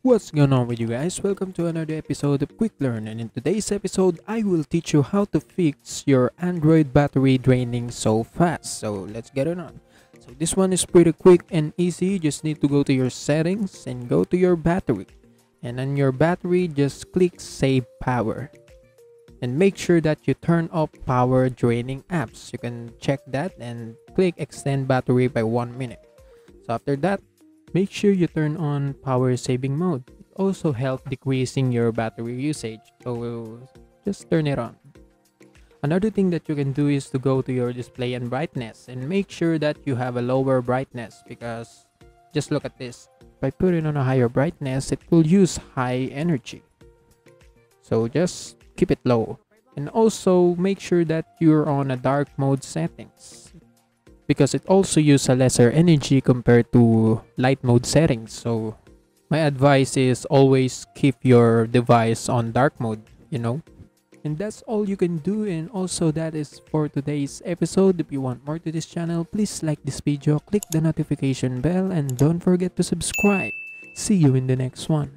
What's going on with you guys? Welcome to another episode of Quick Learn, and in today's episode I will teach you how to fix your Android battery draining so fast. So let's get it on. So this one is pretty quick and easy. You just need to go to your settings and go to your battery, and on your battery just click save power and make sure that you turn off power draining apps. You can check that and click extend battery by 1 minute. So after that, make sure you turn on power saving mode. It also helps decreasing your battery usage. So just turn it on. Another thing that you can do is to go to your display and brightness and make sure that you have a lower brightness, because just look at this. If I put it on a higher brightness, it will use high energy. So just keep it low. And also make sure that you're on a dark mode settings, because it also uses a lesser energy compared to light mode settings. So my advice is always keep your device on dark mode. And that's all you can do. And also that is for today's episode. If you want more to this channel, please like this video, click the notification bell, and don't forget to subscribe. See you in the next one.